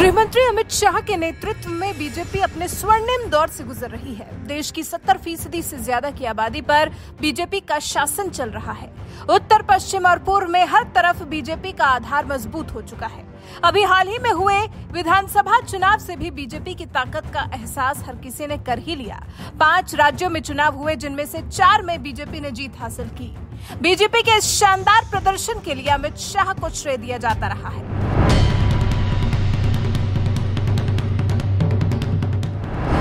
गृहमंत्री अमित शाह के नेतृत्व में बीजेपी अपने स्वर्णिम दौर से गुजर रही है। देश की 70% से ज्यादा की आबादी पर बीजेपी का शासन चल रहा है। उत्तर, पश्चिम और पूर्व में हर तरफ बीजेपी का आधार मजबूत हो चुका है। अभी हाल ही में हुए विधानसभा चुनाव से भी बीजेपी की ताकत का एहसास हर किसी ने कर ही लिया। 5 राज्यों में चुनाव हुए, जिनमें से 4 में बीजेपी ने जीत हासिल की। बीजेपी के इस शानदार प्रदर्शन के लिए अमित शाह को श्रेय दिया जाता रहा है।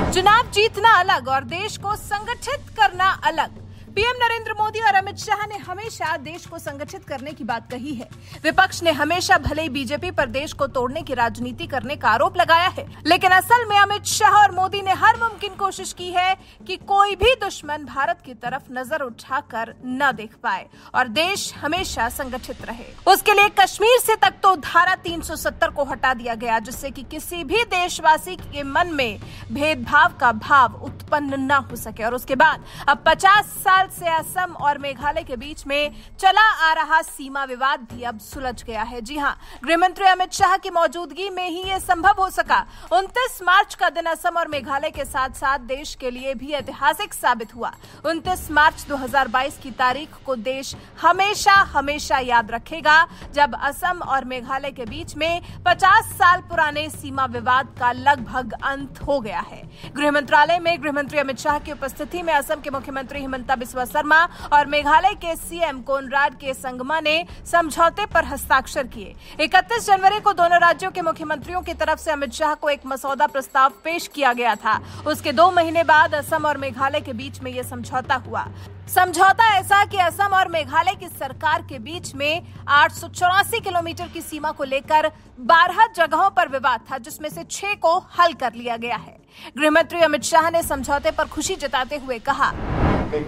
चुनाव जीतना अलग और देश को संगठित करना अलग। पीएम नरेंद्र मोदी और अमित शाह ने हमेशा देश को संगठित करने की बात कही है। विपक्ष ने हमेशा भले ही बीजेपी पर देश को तोड़ने की राजनीति करने का आरोप लगाया है, लेकिन असल में अमित शाह और मोदी ने हर मुमकिन कोशिश की है कि कोई भी दुश्मन भारत की तरफ नजर उठाकर न देख पाए और देश हमेशा संगठित रहे। उसके लिए कश्मीर से तक तो धारा 370 को हटा दिया गया, जिससे कि किसी भी देशवासी के मन में भेदभाव का भाव उत्पन्न न हो सके। और उसके बाद अब 50 साल से असम और मेघालय के बीच में चला आ रहा सीमा विवाद भी अब सुलझ गया है। जी हां, गृहमंत्री अमित शाह की मौजूदगी में ही यह संभव हो सका। 29 मार्च का दिन असम और मेघालय के साथ साथ देश के लिए भी ऐतिहासिक साबित हुआ। 29 मार्च 2022 की तारीख को देश हमेशा हमेशा याद रखेगा, जब असम और मेघालय के बीच में 50 साल पुराने सीमा विवाद का लगभग अंत हो गया है। गृह मंत्रालय में गृहमंत्री अमित शाह की उपस्थिति में असम के मुख्यमंत्री हिमंता बिस्वा शर्मा और मेघालय के सीएम कोनराड के संगमा ने समझौते पर हस्ताक्षर किए। 31 जनवरी को दोनों राज्यों के मुख्यमंत्रियों की तरफ से अमित शाह को एक मसौदा प्रस्ताव पेश किया गया था। उसके 2 महीने बाद असम और मेघालय के बीच में यह समझौता हुआ। समझौता ऐसा कि असम और मेघालय की सरकार के बीच में 884 किलोमीटर की सीमा को लेकर 12 जगहों पर विवाद था, जिसमें से 6 को हल कर लिया गया है। गृहमंत्री अमित शाह ने समझौते पर खुशी जताते हुए कहा,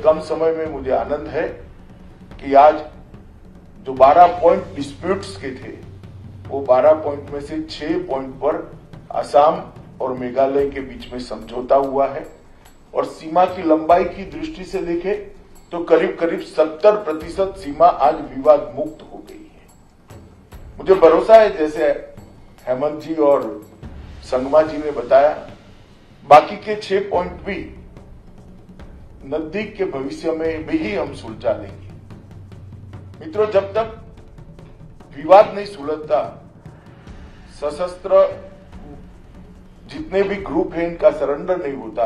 कम समय में मुझे आनंद है कि आज जो 12 पॉइंट डिस्प्यूट्स के थे, वो 12 पॉइंट में से 6 पॉइंट पर असम और मेघालय के बीच में समझौता हुआ है। और सीमा की लंबाई की दृष्टि से देखें तो करीब करीब 70% सीमा आज विवाद मुक्त हो गई है। मुझे भरोसा है, जैसे हेमंत जी और संगमा जी ने बताया, बाकी के 6 पॉइंट भी नजदीक के भविष्य में भी हम सुलझा लेंगे। मित्रों, जब तक विवाद नहीं सुलझता, सशस्त्र जितने भी ग्रुप हैं इनका सरेंडर नहीं होता,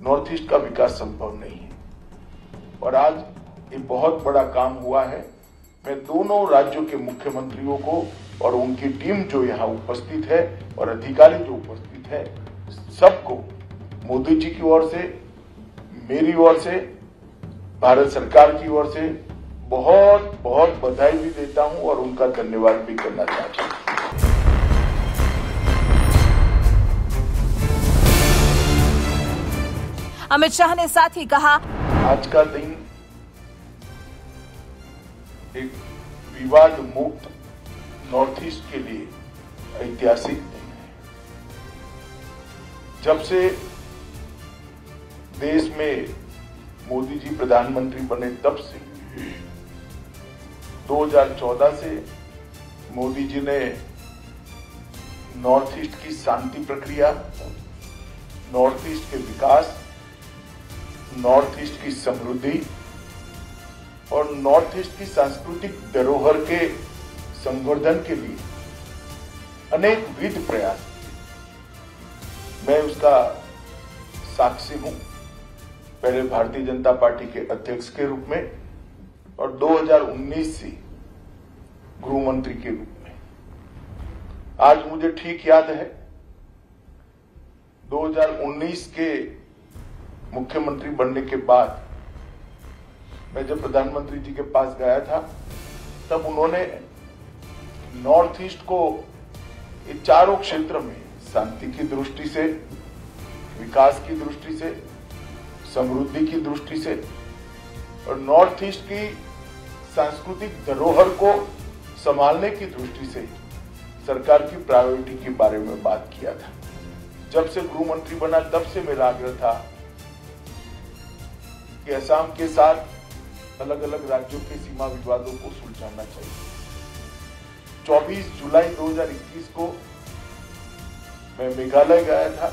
नॉर्थ ईस्ट का विकास संभव नहीं है। और आज ये बहुत बड़ा काम हुआ है। मैं दोनों राज्यों के मुख्यमंत्रियों को और उनकी टीम जो यहाँ उपस्थित है और अधिकारी जो उपस्थित है, सबको मोदी जी की ओर से, मेरी ओर से, भारत सरकार की ओर से बहुत बहुत बधाई भी देता हूं और उनका धन्यवाद भी करना चाहता हूं। अमित शाह ने साथ ही कहा, आज का दिन एक विवाद मुक्त नॉर्थ ईस्ट के लिए ऐतिहासिक दिन है। जब से देश में मोदी जी प्रधानमंत्री बने, तब से 2014 से मोदी जी ने नॉर्थ ईस्ट की शांति प्रक्रिया, नॉर्थ ईस्ट के विकास, नॉर्थ ईस्ट की समृद्धि और नॉर्थ ईस्ट की सांस्कृतिक धरोहर के संवर्धन के लिए अनेक विध प्रयास किए। मैं उसका साक्षी हूं, पहले भारतीय जनता पार्टी के अध्यक्ष के रूप में और 2019 से गृह मंत्री के रूप में। आज मुझे ठीक याद है, 2019 के मुख्यमंत्री बनने के बाद मैं जब प्रधानमंत्री जी के पास गया था, तब उन्होंने नॉर्थ ईस्ट को ये चारों क्षेत्र में शांति की दृष्टि से, विकास की दृष्टि से, समृद्धि की दृष्टि से और नॉर्थ ईस्ट की सांस्कृतिक धरोहर को संभालने की दृष्टि से सरकार की प्रायोरिटी के बारे में बात किया था। जब से गृह मंत्री बना, तब से मेरा आग्रह था कि असम के साथ अलग अलग राज्यों के सीमा विवादों को सुलझाना चाहिए। 24 जुलाई 2021 को मैं मेघालय गया था,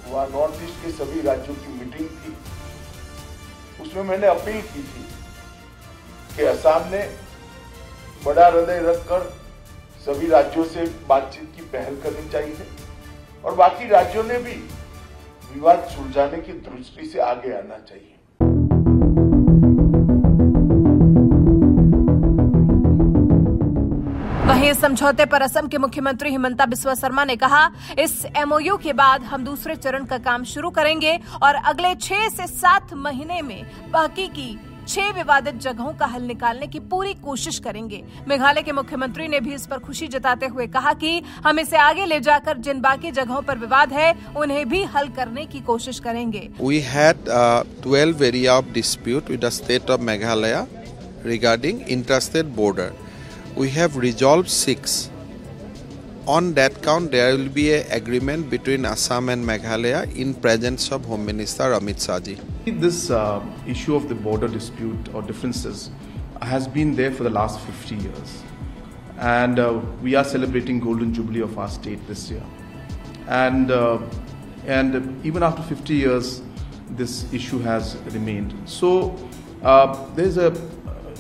वहां नॉर्थ ईस्ट के सभी राज्यों की मीटिंग थी। उसमें मैंने अपील की थी कि असम ने बड़ा हृदय रखकर सभी राज्यों से बातचीत की पहल करनी चाहिए और बाकी राज्यों ने भी विवाद सुलझाने की दृष्टि से आगे आना चाहिए। वहीं इस समझौते पर असम के मुख्यमंत्री हिमंता बिस्वा शर्मा ने कहा, इस एमओयू के बाद हम दूसरे चरण का काम शुरू करेंगे और अगले 6 से 7 महीने में बाकी की 6 विवादित जगहों का हल निकालने की पूरी कोशिश करेंगे। मेघालय के मुख्यमंत्री ने भी इस पर खुशी जताते हुए कहा कि हम इसे आगे ले जाकर जिन बाकी जगहों पर विवाद है उन्हें भी हल करने की कोशिश करेंगे। We had 12 area of dispute with the state of Meghalaya regarding interstate border. We have resolved 6. On that count, there will be an agreement between Assam and Meghalaya in presence of Home Minister Amit Shah ji. This issue of the border dispute or differences has been there for the last 50 years. And we are celebrating Golden Jubilee of our state this year. And even after 50 years, this issue has remained. So there is a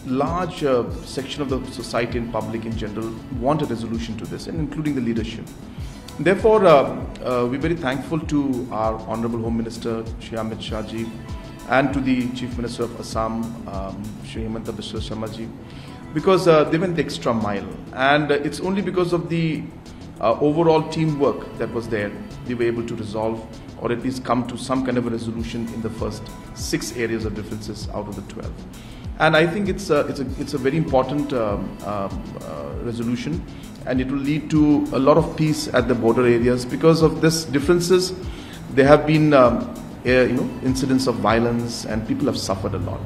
large section of the society and public in general want a resolution to this, and including the leadership. Therefore, we're very thankful to our Honorable Home Minister Shri Amit Shah ji and to the Chief Minister of Assam, Shri Himanta Biswa Sharma ji, because they went the extra mile, and it's only because of the overall teamwork that was there we were able to resolve or at least come to some kind of a resolution in the first 6 areas of differences out of the 12. And I think it's a very important resolution, and it will lead to a lot of peace at the border areas. Because of this differences, there have been incidents of violence, and people have suffered a lot.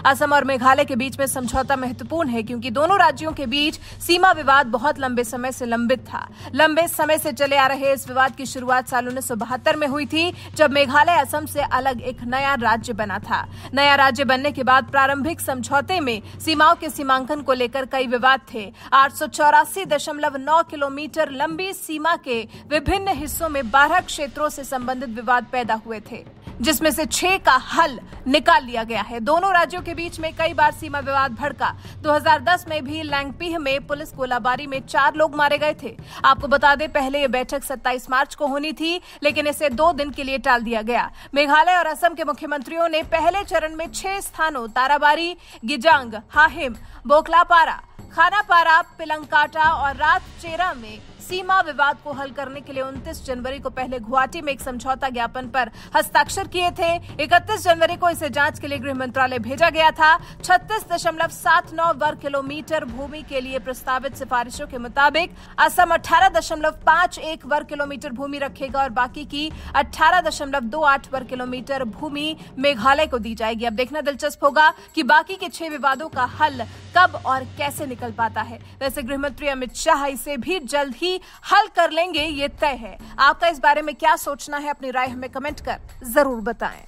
Assam और मेघालय के बीच में समझौता महत्वपूर्ण है क्योंकि दोनों राज्यों के बीच सीमा विवाद बहुत लंबे समय से लंबित था। लंबे समय से चले आ रहे इस विवाद की शुरुआत साल 1972 में हुई थी, जब मेघालय असम से अलग एक नया राज्य बना था। नया राज्य बनने के बाद प्रारंभिक समझौते में सीमाओं के सीमांकन को लेकर कई विवाद थे। 884.9 किलोमीटर लंबी सीमा के विभिन्न हिस्सों में 12 क्षेत्रों से संबंधित विवाद पैदा हुए थे, जिसमें से 6 का हल निकाल लिया गया है। दोनों राज्यों के बीच में कई बार सीमा विवाद भड़का। 2010 में भी लैंगपीह में पुलिस गोलाबारी में 4 लोग मारे गए थे। आपको बता दें, पहले ये बैठक 27 मार्च को होनी थी, लेकिन इसे 2 दिन के लिए टाल दिया गया। मेघालय और असम के मुख्यमंत्रियों ने पहले चरण में 6 स्थानों ताराबारी, गिजांग, हाहिम, बोकलापारा, खानापारा, पिलंकाटा और रात चेरा में सीमा विवाद को हल करने के लिए 29 जनवरी को पहले गुवाहाटी में एक समझौता ज्ञापन पर हस्ताक्षर किए थे। 31 जनवरी को इसे जांच के लिए गृह मंत्रालय भेजा गया था। 36.79 वर्ग किलोमीटर भूमि के लिए प्रस्तावित सिफारिशों के मुताबिक असम 18.51 वर्ग किलोमीटर भूमि रखेगा और बाकी की 18.28 वर्ग किलोमीटर भूमि मेघालय को दी जाएगी। अब देखना दिलचस्प होगा कि बाकी के 6 विवादों का हल कब और कैसे निकल पाता है। वैसे गृहमंत्री अमित शाह इसे भी जल्द ही हल कर लेंगे, ये तय है। आपका इस बारे में क्या सोचना है? अपनी राय हमें कमेंट कर जरूर बताएं।